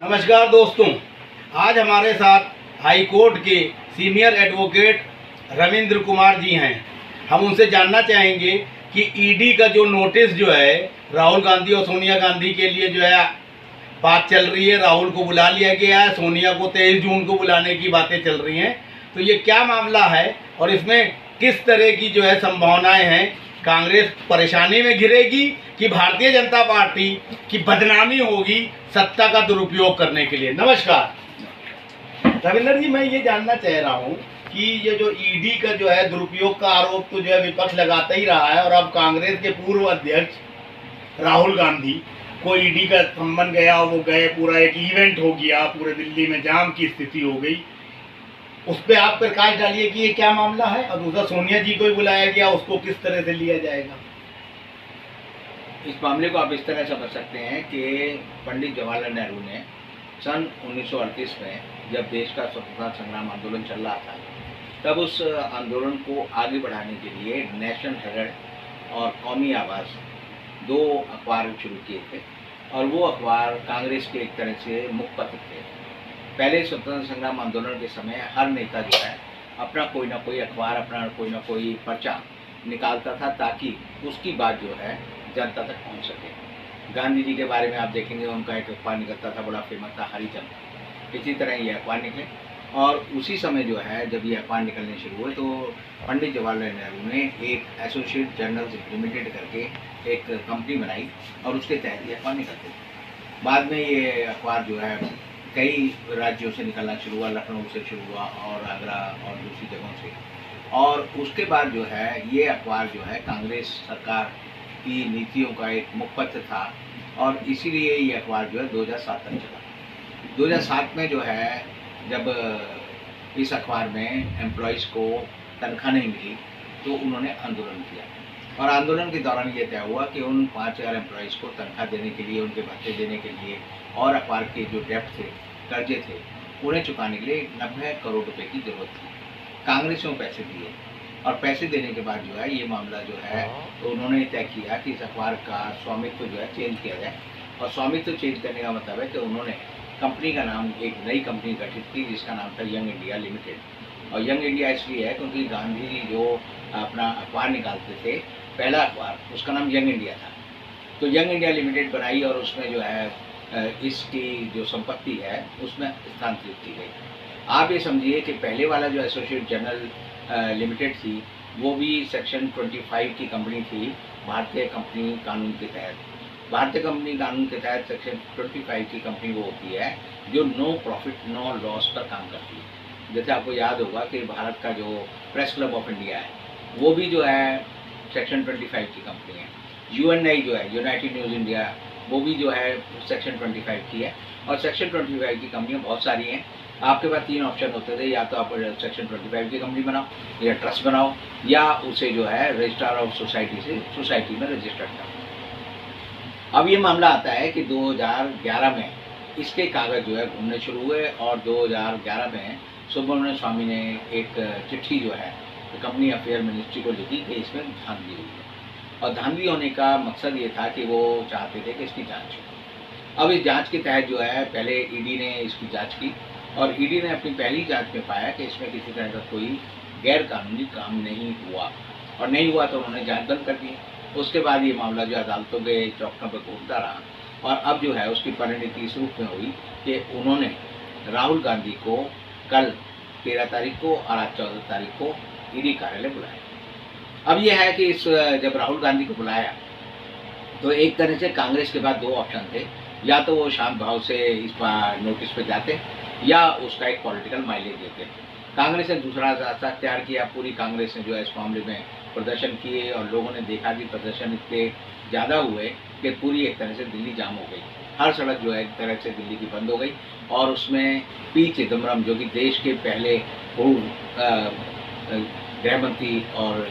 नमस्कार दोस्तों, आज हमारे साथ हाई कोर्ट के सीनियर एडवोकेट रविंद्र कुमार जी हैं। हम उनसे जानना चाहेंगे कि ईडी का जो नोटिस जो है राहुल गांधी और सोनिया गांधी के लिए जो है बात चल रही है, राहुल को बुला लिया गया है, सोनिया को 23 जून को बुलाने की बातें चल रही हैं। तो ये क्या मामला है और इसमें किस तरह की जो है संभावनाएं हैं? कांग्रेस परेशानी में घिरेगी कि भारतीय जनता पार्टी की बदनामी होगी सत्ता का दुरुपयोग करने के लिए? नमस्कार रविंद्र जी, मैं ये जानना चाह रहा हूँ कि ये जो ईडी का जो है दुरुपयोग का आरोप तो जो है विपक्ष लगाता ही रहा है, और अब कांग्रेस के पूर्व अध्यक्ष राहुल गांधी को ईडी का सम्मन गया, वो गए, पूरा एक इवेंट हो गया, पूरे दिल्ली में जाम की स्थिति हो गई। उस पर आप प्रकाश डालिए कि ये क्या मामला है, और दूसरा सोनिया जी को भी बुलाया गया, उसको किस तरह से लिया जाएगा? इस मामले को आप इस तरह समझ सकते हैं कि पंडित जवाहरलाल नेहरू ने सन 1938 में जब देश का स्वतंत्रता संग्राम आंदोलन चल रहा था, तब उस आंदोलन को आगे बढ़ाने के लिए नेशनल हेराल्ड और कौमी आवाज़ दो अखबार शुरू किए थे, और वो अखबार कांग्रेस के एक तरह से मुखपत्र थे। पहले स्वतंत्रता संग्राम आंदोलन के समय हर नेता जो है अपना कोई ना कोई अखबार, अपना कोई ना कोई पर्चा निकालता था, ताकि उसकी बात जो है जनता तक पहुंच सके। गांधी जी के बारे में आप देखेंगे, उनका एक अखबार निकलता था, बड़ा फेमस था, हरिचंद। इसी तरह ये अखबार निकले, और उसी समय जो है जब ये अखबार निकलने शुरू हुए तो पंडित जवाहरलाल नेहरू ने एक एसोसिएट जर्नल्स लिमिटेड करके एक कंपनी बनाई, और उसके तहत ये अखबार निकलते थे। बाद में ये अखबार जो है कई राज्यों से निकलना शुरू हुआ, लखनऊ से शुरू हुआ और आगरा और दूसरी जगहों से, और उसके बाद जो है ये अखबार जो है कांग्रेस सरकार की नीतियों का एक मुखपत्र था, और इसीलिए ये अखबार जो है 2007 तक चला। 2007 में जो है जब इस अखबार में एम्प्लॉयज़ को तनख्वाह नहीं मिली तो उन्होंने आंदोलन किया, और आंदोलन के दौरान ये तय हुआ कि उन 5000 एम्प्लॉयज़ को तनख्वाह देने के लिए, उनके भत्ते देने के लिए, और अखबार के जो डेप्ट थे, कर्जे थे, उन्हें चुकाने के लिए 90 करोड़ रुपए की ज़रूरत थी। कांग्रेस ने पैसे दिए, और पैसे देने के बाद जो है ये मामला जो है तो उन्होंने तय किया कि इस अखबार का स्वामित्व जो है चेंज किया जाए। और स्वामित्व चेंज करने का मतलब है कि उन्होंने कंपनी का नाम, एक नई कंपनी गठित की जिसका नाम था यंग इंडिया लिमिटेड। और यंग इंडिया इसलिए है क्योंकि गांधी जी जो अपना अखबार निकालते थे, पहला अखबार, उसका नाम यंग इंडिया था। तो यंग इंडिया लिमिटेड बनाई, और उसमें जो है इसकी जो संपत्ति है उसमें स्थानांतरित की गई। आप ये समझिए कि पहले वाला जो एसोसिएट जर्नल लिमिटेड थी, वो भी सेक्शन 25 की कंपनी थी भारतीय कंपनी कानून के तहत। भारतीय कंपनी कानून के तहत सेक्शन 25 की कंपनी वो होती है जो नो प्रॉफिट नो लॉस पर काम करती है। जैसे आपको याद होगा कि भारत का जो प्रेस क्लब ऑफ इंडिया है, वो भी जो है सेक्शन 25 की कंपनी है। यूएनआई जो है, यूनाइटेड न्यूज़ इंडिया, वो भी जो है सेक्शन 25 की है। और सेक्शन 25 की कंपनियाँ बहुत सारी हैं। आपके पास 3 ऑप्शन होते थे, या तो आप सेक्शन 25 की कंपनी बनाओ, या ट्रस्ट बनाओ, या उसे जो है रजिस्ट्रार ऑफ सोसाइटी से सोसाइटी में रजिस्टर्ड करो। अब ये मामला आता है कि 2011 में इसके कागज़ जो है घूमने शुरू हुए, और 2011 में सुब्रमण्यम स्वामी ने एक चिट्ठी जो है कंपनी अफेयर मिनिस्ट्री को लिखी कि इसमें धांधली हुई है। और धांधली होने का मकसद ये था कि वो चाहते थे कि इसकी जांच हो। अब इस जांच के तहत जो है पहले ईडी ने इसकी जांच की, और ईडी ने अपनी पहली जांच में पाया कि इसमें किसी तरह का कोई गैर कानूनी काम नहीं हुआ, और नहीं हुआ तो उन्होंने जांच बंद कर दी। उसके बाद ये मामला जो अदालतों के चौखटों पर घूमता रहा, और अब जो है उसकी परिणति इस रूप में हुई कि उन्होंने राहुल गांधी को कल 13 तारीख को और आज 14 तारीख को ईडी कार्यालय बुलाया। अब यह है कि जब राहुल गांधी को बुलाया तो एक तरह से कांग्रेस के पास 2 ऑप्शन थे, या तो वो शांत भाव से इस बार नोटिस पे जाते, या उसका एक पॉलिटिकल माइलेज देते। कांग्रेस ने दूसरा रास्ता अख्तियार किया। पूरी कांग्रेस ने जो है इस मामले में प्रदर्शन किए, और लोगों ने देखा कि प्रदर्शन इतने ज़्यादा हुए कि पूरी एक तरह से दिल्ली जाम हो गई। हर सड़क जो है एक तरह से दिल्ली की बंद हो गई, और उसमें पी चिदम्बरम जो कि देश के पहले गृह मंत्री और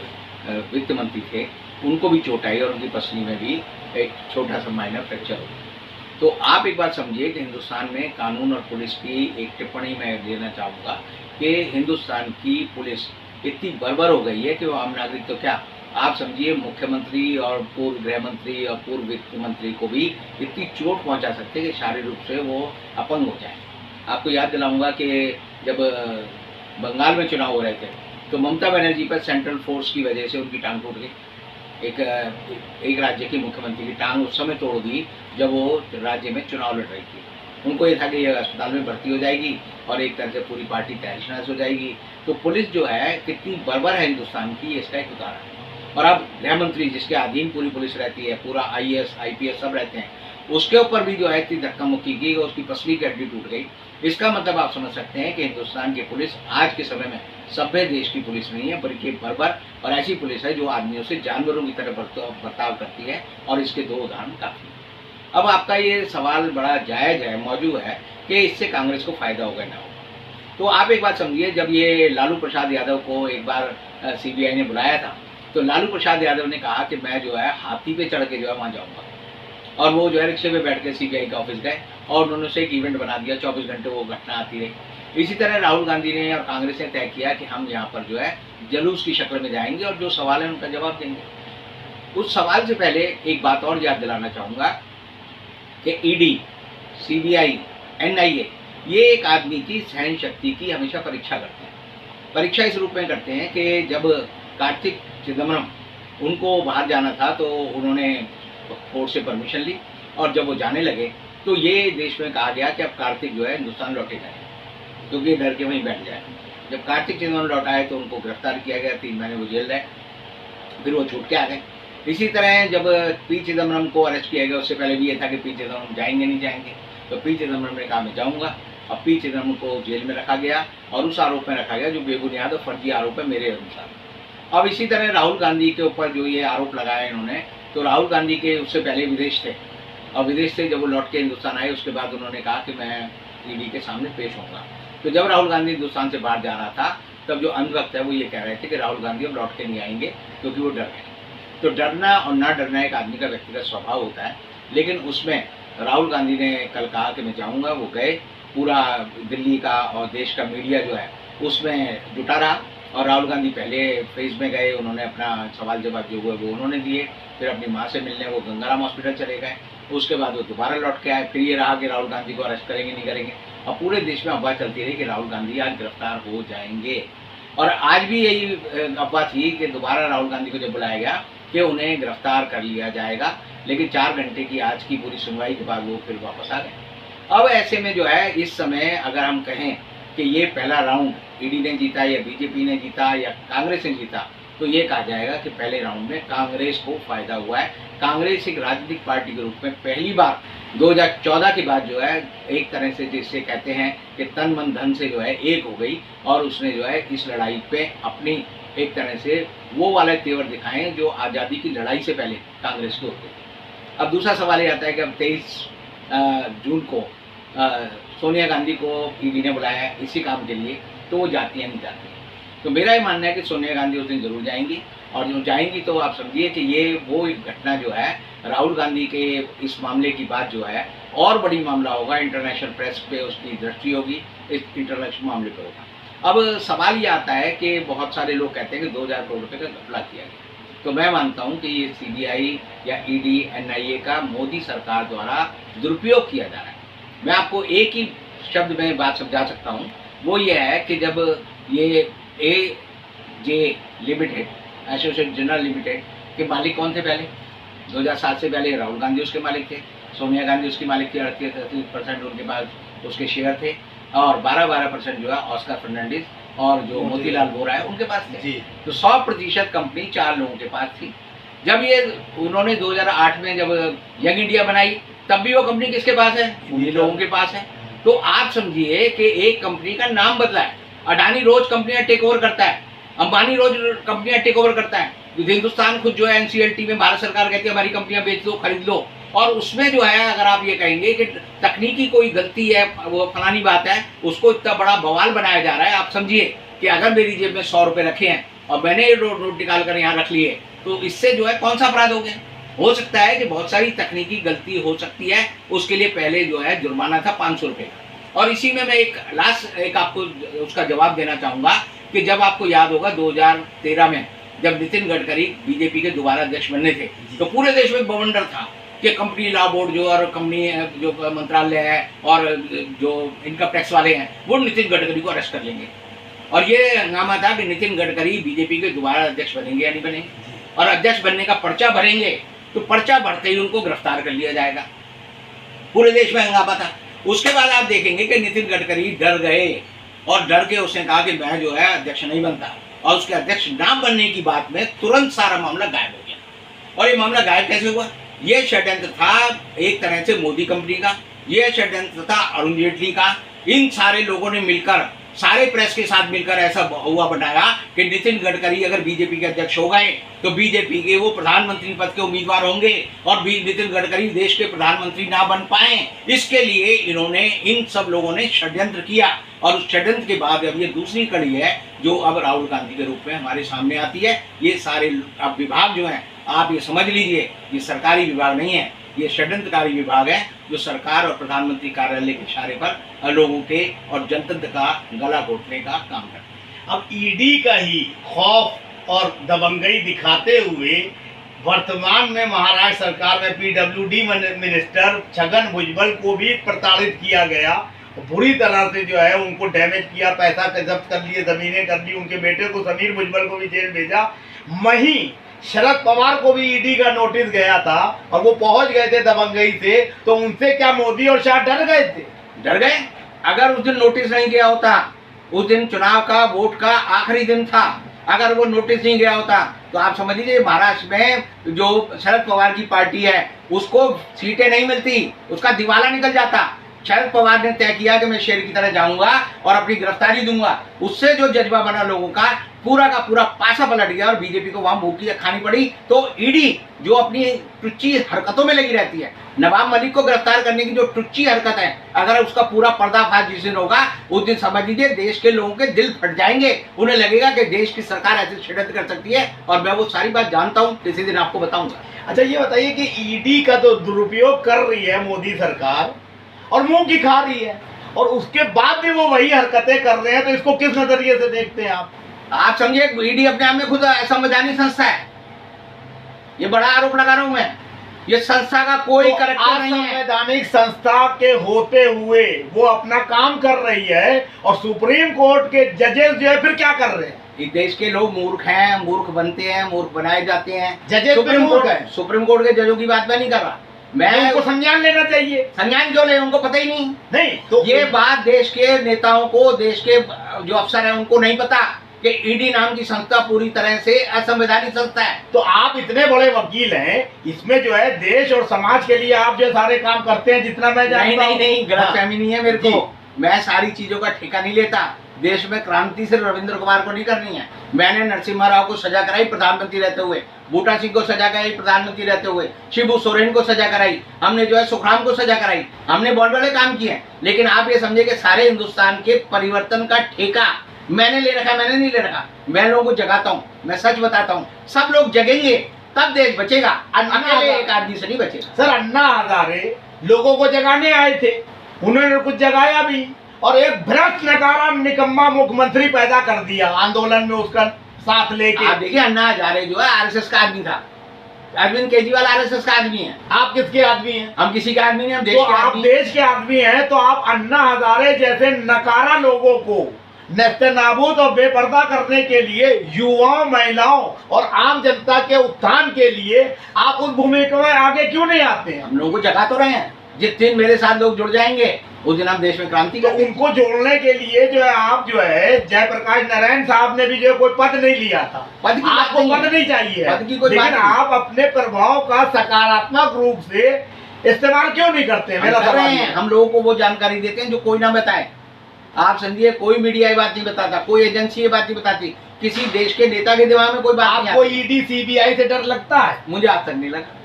वित्त मंत्री थे, उनको भी चोट आई, और उनकी पसली में भी एक छोटा सा माइनर फ्रैक्चर हो। तो आप एक बात समझिए कि हिंदुस्तान में कानून और पुलिस की एक टिप्पणी मैं देना चाहूँगा कि हिंदुस्तान की पुलिस इतनी बर्बर हो गई है कि वो आम नागरिक तो क्या, आप समझिए मुख्यमंत्री और पूर्व गृह मंत्री और पूर्व वित्त मंत्री को भी इतनी चोट पहुंचा सकते हैं कि शारीरिक रूप से वो अपंग हो जाए। आपको याद दिलाऊंगा कि जब बंगाल में चुनाव हो रहे थे तो ममता बनर्जी पर सेंट्रल फोर्स की वजह से उनकी टांग टूट गई। एक राज्य की मुख्यमंत्री की टांग उस समय तोड़ दी जब वो राज्य में चुनाव लड़ रही थी। उनको ये था कि ये अस्पताल में भर्ती हो जाएगी और एक तरह से पूरी पार्टी तहस नहस हो जाएगी। तो पुलिस जो है कितनी बर्बर है हिंदुस्तान की, इसका एक उदाहरण है। और अब गृह मंत्री जिसके अधीन पूरी पुलिस रहती है, पूरा IAS IPS सब रहते हैं, उसके ऊपर भी जो है इतनी धक्का मुक्की की, उसकी पसली की हड्डी टूट गई। इसका मतलब आप समझ सकते हैं कि हिंदुस्तान की पुलिस आज के समय में सभ्य देश की पुलिस नहीं है, बल्कि बर्बर और ऐसी पुलिस है जो आदमियों से जानवरों की तरह बर्ताव करती है। और इसके दो उदाहरण काफी। अब आपका ये सवाल बड़ा जायज़ है, मौजूद है कि इससे कांग्रेस को फायदा होगा ना होगा। तो आप एक बात समझिए, जब ये लालू प्रसाद यादव को एक बार CBI ने बुलाया था तो लालू प्रसाद यादव ने कहा कि मैं जो है हाथी पे चढ़ के जो है वहाँ जाऊँगा, और वो जो है रिक्शे पे बैठ के CBI का ऑफिस गए और उन्होंने उसे एक इवेंट बना दिया। 24 घंटे वो घटना आती रही। इसी तरह राहुल गांधी ने और कांग्रेस ने तय किया कि हम यहाँ पर जो है जलूस की शक्ल में जाएंगे और जो सवाल है उनका जवाब देंगे। उस सवाल से पहले एक बात और याद दिलाना चाहूँगा कि ED, CBI, NIA ये एक आदमी की सहन शक्ति की हमेशा परीक्षा करते हैं। परीक्षा इस रूप में करते हैं कि जब कार्तिक चिदम्बरम उनको बाहर जाना था तो उन्होंने कोर्ट से परमिशन ली, और जब वो जाने लगे तो ये देश में कहा गया कि अब कार्तिक जो है हिंदुस्तान लौटे जाए, क्योंकि डर के वहीं बैठ जाए। जब कार्तिक चिदम्बरम लौट आए तो उनको गिरफ्तार किया गया, 3 महीने वो जेल रहे, फिर वो छूट के आ गए। इसी तरह जब P चिदम्बरम को अरेस्ट किया गया, उससे पहले भी ये था कि P चिदम्बरम जाएंगे नहीं जाएंगे, तो P चिदम्बरम ने कहा मैं जाऊँगा। अब P चिदम्बरम को जेल में रखा गया और उस आरोप में रखा गया जो बेबुनियाद और फर्जी आरोप है मेरे अनुसार। अब इसी तरह राहुल गांधी के ऊपर जो ये आरोप लगाया इन्होंने, तो राहुल गांधी के उससे पहले विदेश थे, और विदेश से जब वो लौट के हिंदुस्तान आए उसके बाद उन्होंने कहा कि मैं ED के सामने पेश होऊंगा। तो जब राहुल गांधी हिंदुस्तान से बाहर जा रहा था तब जो अंधभक्त है वो ये कह रहे थे कि राहुल गांधी अब लौट के नहीं आएंगे क्योंकि वो डर गए। तो डरना और ना डरना एक आदमी का व्यक्तिगत स्वभाव होता है, लेकिन उसमें राहुल गांधी ने कल कहा कि मैं जाऊँगा, वो गए। पूरा दिल्ली का और देश का मीडिया जो है उसमें जुटा रहा, और राहुल गांधी पहले फेज में गए, उन्होंने अपना सवाल जवाब जो हुए वो उन्होंने दिए। फिर अपनी माँ से मिलने वो गंगाराम हॉस्पिटल चले गए, उसके बाद वो दोबारा लौट के आए। फिर ये रहा कि राहुल गांधी को अरेस्ट करेंगे नहीं करेंगे, और पूरे देश में अफवाह चलती रही कि राहुल गांधी आज गिरफ्तार हो जाएंगे। और आज भी यही अफवाह थी कि दोबारा राहुल गांधी को जब बुलाया गया कि उन्हें गिरफ्तार कर लिया जाएगा, लेकिन 4 घंटे की आज की पूरी सुनवाई के बाद वो फिर वापस आ गए। अब ऐसे में जो है इस समय अगर हम कहें कि ये पहला राउंड ED ने जीता या BJP ने जीता या कांग्रेस ने जीता, तो ये कहा जाएगा कि पहले राउंड में कांग्रेस को फायदा हुआ है। कांग्रेस एक राजनीतिक पार्टी के रूप में पहली बार 2014 के बाद जो है एक तरह से जिससे कहते हैं कि तन मन धन से जो है एक हो गई, और उसने जो है इस लड़ाई पे अपनी एक तरह से वो वाले तेवर दिखाए जो आज़ादी की लड़ाई से पहले कांग्रेस के होते थे। अब दूसरा सवाल ये आता है कि अब 23 जून को सोनिया गांधी को ED ने बुलाया है इसी काम के लिए, तो वो जाती है नहीं जाती। तो मेरा ये मानना है कि सोनिया गांधी उस दिन जरूर जाएंगी, और जो जाएंगी तो आप समझिए कि ये वो घटना जो है राहुल गांधी के इस मामले की बात जो है और बड़ी मामला होगा, इंटरनेशनल प्रेस पे उसकी दृष्टि होगी, इस इंटरनेशनल मामले पर होगा। अब सवाल ये आता है कि बहुत सारे लोग कहते हैं कि 2000 करोड़ रुपये का घपला किया गया, तो मैं मानता हूँ कि ये CBI या ED NIA का मोदी सरकार द्वारा दुरुपयोग किया जा रहा है। मैं आपको एक ही शब्द में बात समझा सकता हूँ, वो ये है कि जब ये AJ limited, associate general limited के मालिक कौन थे पहले, 2007 से पहले राहुल गांधी उसके मालिक थे, सोनिया गांधी उसकी मालिक थी, 38% उनके पास उसके शेयर थे, और 12% जो है ऑस्कर फर्नांडिस और जो मोतीलाल वोरा है उनके पास थे। तो 100% कंपनी 4 लोगों के पास थी। जब ये उन्होंने 2008 में जब यंग इंडिया बनाई तब भी वो कंपनी किसके पास है, उन्हीं लोगों के पास है। तो आप समझिए कि एक कंपनी का नाम बदला है, अडानी रोज कंपनियां टेक ओवर करता है, अंबानी रोज कंपनियां टेक ओवर करता है, हिंदुस्तान खुद जो है NCLT में भारत सरकार कहती है हमारी कंपनियां बेच लो, खरीद लो, और उसमें जो है अगर आप ये कहेंगे कि तकनीकी कोई गलती है, वो फलानी बात है, उसको इतना बड़ा बवाल बनाया जा रहा है। आप समझिए कि अगर मेरी जेब में 100 रुपये रखे हैं और मैंने नोट निकाल कर यहाँ रख लिए, तो इससे जो है कौन सा अपराध हो गया। हो सकता है कि बहुत सारी तकनीकी गलती हो सकती है, उसके लिए पहले जो है जुर्माना था 500 रुपये का। और इसी में मैं एक आपको उसका जवाब देना चाहूँगा कि जब आपको याद होगा 2013 में जब नितिन गडकरी बीजेपी के दोबारा अध्यक्ष बनने थे तो पूरे देश में बवंडर था कि कंपनी लॉ बोर्ड जो और कंपनी जो मंत्रालय है और जो इनकम टैक्स वाले हैं वो नितिन गडकरी को अरेस्ट कर लेंगे। और ये हंगामा था कि नितिन गडकरी बीजेपी के दोबारा अध्यक्ष बनेंगे या नहीं बनेंगे, और अध्यक्ष बनने का पर्चा भरेंगे तो पर्चा भरते ही उनको गिरफ्तार कर लिया जाएगा। पूरे देश में हंगामा था। उसके बाद आप देखेंगे कि नितिन गडकरी डर गए और डर के उसने कहा कि मैं जो है अध्यक्ष नहीं बनता, और उसके अध्यक्ष ना बनने की बात में तुरंत सारा मामला गायब हो गया। और ये मामला गायब कैसे हुआ? ये षड्यंत्र था एक तरह से मोदी कंपनी का, ये षड्यंत्र था अरुण जेटली का। इन सारे लोगों ने मिलकर, सारे प्रेस के साथ मिलकर ऐसा हुआ बनाया कि नितिन गडकरी अगर बीजेपी के अध्यक्ष हो गए तो बीजेपी के वो प्रधानमंत्री पद के उम्मीदवार होंगे और नितिन गडकरी देश के प्रधानमंत्री ना बन पाए। इसके लिए इन्होंने, इन सब लोगों ने षड्यंत्र किया, और उस षड्यंत्र के बाद अब ये दूसरी कड़ी है जो अब राहुल गांधी के रूप में हमारे सामने आती है। ये सारे अब विभाग जो हैं, आप ये समझ लीजिए, ये सरकारी विभाग नहीं है, ये षड्यंत्रकारी विभाग है जो सरकार और प्रधानमंत्री कार्यालय के इशारे पर लोगों के और जनतंत्र का गला घोटने का काम करते हैं। अब ईडी का ही खौफ और दबंगई दिखाते हुए वर्तमान में महाराष्ट्र सरकार में पीडब्ल्यूडी मिनिस्टर छगन भुजबल को भी प्रताड़ित किया गया, बुरी तरह से जो है उनको डैमेज किया, पैसा जब्त कर लिए, जमीनें कर ली, उनके बेटे को समीर भुजबल को भी जेल भेजा। वहीं शरद पवार को भी ईडी का नोटिस गया था और वो पहुंच गए थे दबंगई से, तो उनसे क्या मोदी और शाह डर गए थे? डर गए। अगर उस दिन नोटिस नहीं गया होता, उस दिन चुनाव का वोट का आखिरी दिन था, अगर वो नोटिस नहीं गया होता तो आप समझ लीजिए महाराष्ट्र में जो शरद पवार की पार्टी है उसको सीटें नहीं मिलती, उसका दिवाला निकल जाता। शरद पवार ने तय किया कि मैं शेर की तरह जाऊंगा और अपनी गिरफ्तारी दूंगा। उससे जो जज्बा बना लोगों का, पूरा का पूरा पासा पलट गया और बीजेपी को वहां मुंह की खानी पड़ी। तो ईडी जो अपनी टुच्ची हरकतों में लगी रहती है, नवाब मलिक को गिरफ्तार करने की जो टुच्ची हरकत है, अगर उसका पूरा पर्दाफाश जिस दिन होगा उस दिन समझ लीजिए देश के लोगों के दिल फट जाएंगे। उन्हें लगेगा कि देश की सरकार ऐसे षड्यंत्र कर सकती है, और मैं वो सारी बात जानता हूँ, किसी दिन आपको बताऊंगा। अच्छा, ये बताइए कि ईडी का तो दुरुपयोग कर रही है मोदी सरकार और मुंह की खा रही है, और उसके बाद भी वो वही हरकतें कर रहे हैं, तो इसको किस नजरिए से देखते हैं आप? आप समझिए ईडी अपने आप में खुद संवैधानिक संस्था है। ये बड़ा आरोप लगा रहा हूं मैं, ये संस्था का कोई तो करैक्टर नहीं है। संवैधानिक संस्था के होते हुए वो अपना काम कर रही है, और सुप्रीम कोर्ट के जजेस जो है फिर क्या कर रहे हैं? इस देश के लोग मूर्ख हैं, मूर्ख बनते हैं, मूर्ख बनाए जाते हैं। जजेस सुप्रीम मूर्ख है। सुप्रीम कोर्ट के जजों की बात मैं नहीं कर रहा, मैं उनको संज्ञान लेना चाहिए। संज्ञान क्यों ले? उनको पता ही नहीं। नहीं तो ये बात देश के नेताओं को, देश के जो अफसर हैं उनको नहीं पता कि ईडी नाम की संस्था पूरी तरह से असंवैधानिक संस्था है। तो आप इतने बड़े वकील हैं, इसमें जो है देश और समाज के लिए आप जो सारे काम करते हैं, जितना मैं जानता हूं। नहीं, गलतफहमी नहीं है मेरे को। मैं सारी चीजों का ठेका नहीं लेता। देश में क्रांति सिर्फ रविंद्र कुमार को नहीं करनी है। मैंने नरसिम्हा राव को सजा कराई प्रधानमंत्री रहते हुए, बूटा सिंह को सजा कराई प्रधानमंत्री रहते हुए, शिबू सोरेन को सजा कराई, हमने जो है सुखराम को सजा कराई, हमने बहुत बड़े काम किए। लेकिन आप ये समझे कि सारे हिंदुस्तान के परिवर्तन का ठेका मैंने ले रखा? मैंने नहीं ले रखा। मैं लोगों को जगाता हूँ, मैं सच बताता हूँ। सब लोग जगेंगे तब देश बचेगा, अकेले एक आदमी से नहीं बचेगा। सर, अन्ना हजारे लोगों को जगाने आए थे, उन्होंने कुछ जगाया भी, और एक भ्रष्ट नकारा निकम्मा मुख्यमंत्री पैदा कर दिया आंदोलन में उसका साथ लेके। आप देखिए अन्ना हजारे जो है आरएसएस का आदमी था, अरविंद केजरीवाल आरएसएस का आदमी है। आप किसके आदमी हैं? हम किसी का आदमी नहीं, हम देश तो के आप आदमी। देश के आदमी हैं, तो आप अन्ना हजारे जैसे नकारा लोगों को नेस्तनाबूद और बेपर्दा करने के लिए, युवाओं, महिलाओं और आम जनता के उत्थान के लिए आप उस भूमिका में आगे क्यों नहीं आते हैं? हम लोगों को जगा तो रहे हैं। जिस दिन मेरे साथ लोग जुड़ जाएंगे उस दिन हम देश में क्रांति तो करेंगे। उनको जोड़ने के लिए जो है आप जो है जयप्रकाश नारायण साहब ने भी जो है कोई पद नहीं लिया था। पद की बात आपको नहीं पद है। नहीं चाहिए, पद की कोई लेकिन बात नहीं। आप अपने प्रभाव का सकारात्मक रूप से इस्तेमाल क्यों नहीं करते? मेरा हम कर सवाल रहे है। हैं। हम लोगों को वो जानकारी देते हैं जो कोई ना बताए। आप समझिए कोई मीडिया ये बात नहीं बताता, कोई एजेंसी ये बात नहीं बताती, किसी देश के नेता के दिमाग में कोई बात नहीं आपको आती। ईडी सीबीआई से डर लगता है? मुझे आज तक नहीं लगा।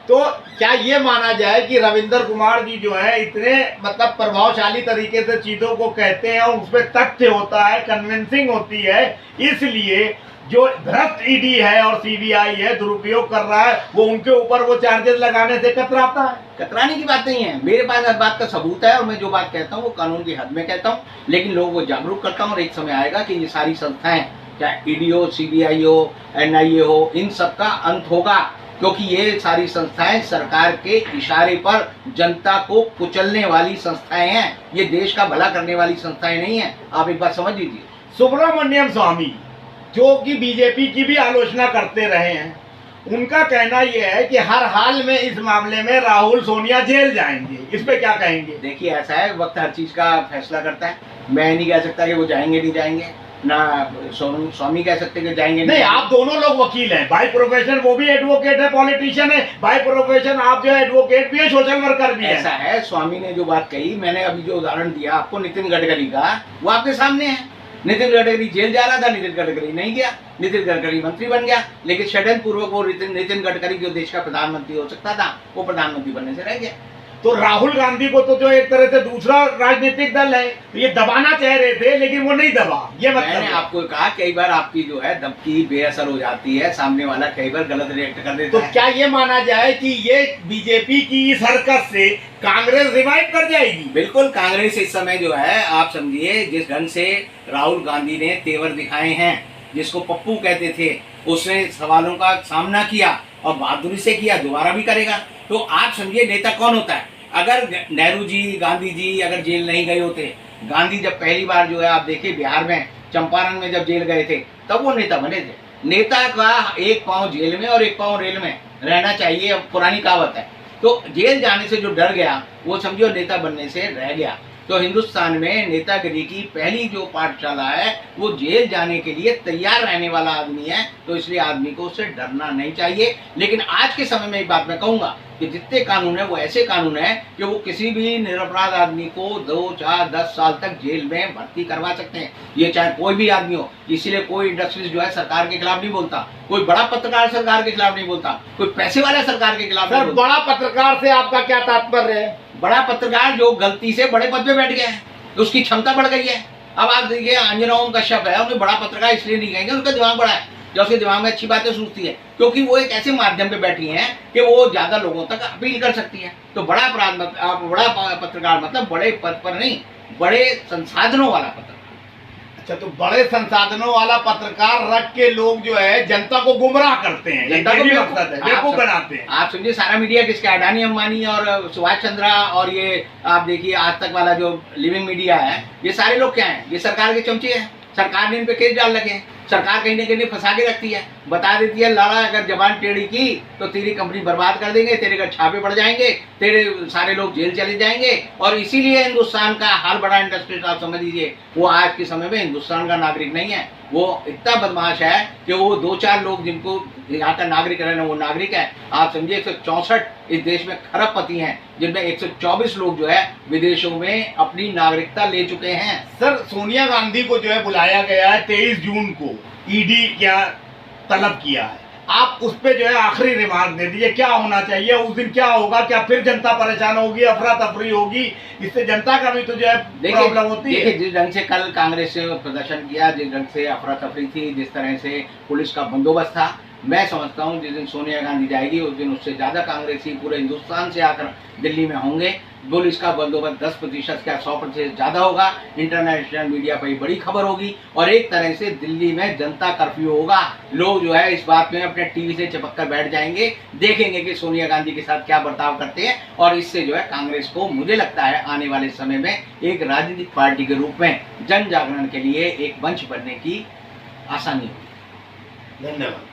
तो क्या ये माना जाए कि रविंद्र कुमार जी जो है इतने मतलब प्रभावशाली तरीके से चीजों को कहते हैं और उसमें तथ्य होता है, कन्विंसिंग होती है, इसलिए जो भ्रष्ट ईडी है और सीबीआई है दुरुपयोग कर रहा है, वो उनके ऊपर वो चार्जेस लगाने से कतराता है? कतराने की बात नहीं है, मेरे पास इस बात का सबूत है और मैं जो बात कहता हूँ वो कानून की हद में कहता हूँ, लेकिन लोगों को जागरूक करता हूँ। और एक समय आएगा कि ये सारी संस्थाएं चाहे ईडी हो, सीबीआई हो, एनआईए हो, इन सब का अंत होगा, क्योंकि ये सारी संस्थाएं सरकार के इशारे पर जनता को कुचलने वाली संस्थाएं हैं। ये देश का भला करने वाली संस्थाएं नहीं है। आप एक बात समझ लीजिए। सुब्रमण्यम स्वामी जो कि बीजेपी की भी आलोचना करते रहे हैं, उनका कहना यह है कि हर हाल में इस मामले में राहुल सोनिया जेल जाएंगे। इस पे क्या कहेंगे? देखिए, ऐसा है, वक्त हर चीज का फैसला करता है। मैं नहीं कह सकता कि वो जाएंगे नहीं जाएंगे, ना स्वामी कह सकते कि जाएंगे नहीं। आप दोनों लोग वकील हैं, बाय प्रोफेशन वो भी एडवोकेट है, पॉलिटिशियन है, बाय प्रोफेशन आप जो है एडवोकेट भी है, सोशल वर्कर भी है। ऐसा है, स्वामी ने जो बात कही, मैंने अभी जो उदाहरण दिया आपको नितिन गडकरी का, वो आपके सामने है। नितिन गडकरी जेल जा रहा था, नितिन गडकरी नहीं गया, नितिन गडकरी मंत्री बन गया, लेकिन षड्यंत्र पूर्वक वो नितिन गडकरी जो देश का प्रधानमंत्री हो सकता था, वो प्रधानमंत्री बनने से रह गया। तो राहुल गांधी को तो जो एक तरह से दूसरा राजनीतिक दल है, तो ये दबाना चाह रहे थे, लेकिन वो नहीं दबा। ये मतलब मैंने आपको कहा, कई बार आपकी जो है धमकी बेअसर हो जाती है, सामने वाला कई बार गलत रिएक्ट कर देता है। तो क्या ये माना जाए कि ये बीजेपी की इस हरकत से कांग्रेस रिवाइव कर जाएगी? बिल्कुल, कांग्रेस इस समय जो है, आप समझिए, जिस ढंग से राहुल गांधी ने तेवर दिखाए हैं, जिसको पप्पू कहते थे, उसने सवालों का सामना किया और बहादुरी से किया, दोबारा भी करेगा। तो आप समझिए नेता कौन होता है। अगर नेहरू जी, गांधी जी अगर जेल नहीं गए होते, गांधी जब पहली बार जो है आप देखिए बिहार में चंपारण में जब जेल गए थे, तब वो नेता बने थे। नेता का एक पांव जेल में और एक पांव रेल में रहना चाहिए, अब पुरानी कहावत है। तो जेल जाने से जो डर गया, वो समझो नेता बनने से रह गया। तो हिंदुस्तान में नेतागिरी की पहली जो पाठशाला है, वो जेल जाने के लिए तैयार रहने वाला आदमी है। तो इसलिए आदमी को उससे डरना नहीं चाहिए। लेकिन आज के समय में एक बात मैं कहूँगा कि जितने कानून है वो ऐसे कानून है कि वो किसी भी निरपराध आदमी को 2, 4, 10 साल तक जेल में भर्ती करवा सकते हैं। ये चाहे कोई भी आदमी हो। इसीलिए कोई इंडस्ट्रीज जो है सरकार के खिलाफ नहीं बोलता, कोई बड़ा पत्रकार सरकार के खिलाफ नहीं बोलता, कोई पैसे वाला सरकार के खिलाफ नहीं बोलता। बड़ा पत्रकार से आपका क्या तात्पर्य है? बड़ा पत्रकार जो गलती से बड़े पद पे बैठ गया है, तो उसकी क्षमता बढ़ गई है। अब आप देखिए, अंजना ओम कश्यप है, उन्हें बड़ा पत्रकार इसलिए नहीं कहेंगे, उसका दिमाग बड़ा है, जो उसके दिमाग में अच्छी बातें सूझती है, क्योंकि वो एक ऐसे माध्यम पे बैठी हैं कि वो ज्यादा लोगों तक अपील कर सकती है। तो बड़ा अपराध बड़ा पत्रकार मतलब बड़े पद पर नहीं, बड़े संसाधनों वाला पत्रकार। अच्छा, तो बड़े संसाधनों वाला पत्रकार रख के लोग जो है जनता को गुमराह करते हैं, जनता को बेवकूफ बनाते हैं। आप समझिए, सारा मीडिया किसका? अडानी, अंबानी और सुभाष चंद्रा, और ये आप देखिए आज तक वाला जो लिविंग मीडिया है, ये सारे लोग क्या हैं? ये सरकार के चमचे हैं। सरकार ने इन पे केस डाल रखे हैं। सरकार कहीं ना कहीं फंसा के रखती है, बता देती है लाला अगर जबान टेढ़ी की तो तेरी कंपनी बर्बाद कर देंगे, तेरे घर छापे पड़ जाएंगे, तेरे सारे लोग जेल चले जाएंगे। और इसीलिए हिंदुस्तान का हर बड़ा इंडस्ट्री आप समझ लीजिए, वो आज के समय में हिंदुस्तान का नागरिक नहीं है। वो इतना बदमाश है कि वो 2-4 लोग जिनको यहाँ का नागरिक रहना, वो नागरिक है। आप समझिए 164 इस देश में खरबपति हैं, जिनमें 124 लोग जो है विदेशों में अपनी नागरिकता ले चुके हैं। सर, सोनिया गांधी को जो है बुलाया गया है 23 जून को, ईडी क्या तलब किया है, आप उस पे जो है आखिरी रिमार्क दे दीजिए, क्या होना चाहिए उस दिन? क्या होगा? क्या फिर जनता परेशान होगी, अफरा तफरी होगी? इससे जनता का भी तो जो है प्रॉब्लम होती है। जिस ढंग से कल कांग्रेस ने प्रदर्शन किया, जिस ढंग से अफरा तफरी थी, जिस तरह से पुलिस का बंदोबस्त था, मैं समझता हूं जिस दिन सोनिया गांधी जाएगी उस दिन उससे ज़्यादा कांग्रेसी पूरे हिंदुस्तान से आकर दिल्ली में होंगे। पुलिस का बंदोबस्त 10% क्या 100% ज़्यादा होगा। इंटरनेशनल मीडिया पर बड़ी खबर होगी और एक तरह से दिल्ली में जनता कर्फ्यू होगा। लोग जो है इस बात में अपने टीवी से चिपक कर बैठ जाएंगे, देखेंगे कि सोनिया गांधी के साथ क्या बर्ताव करते हैं। और इससे जो है कांग्रेस को, मुझे लगता है आने वाले समय में एक राजनीतिक पार्टी के रूप में जन जागरण के लिए एक मंच बनने की आसानी होगी। धन्यवाद।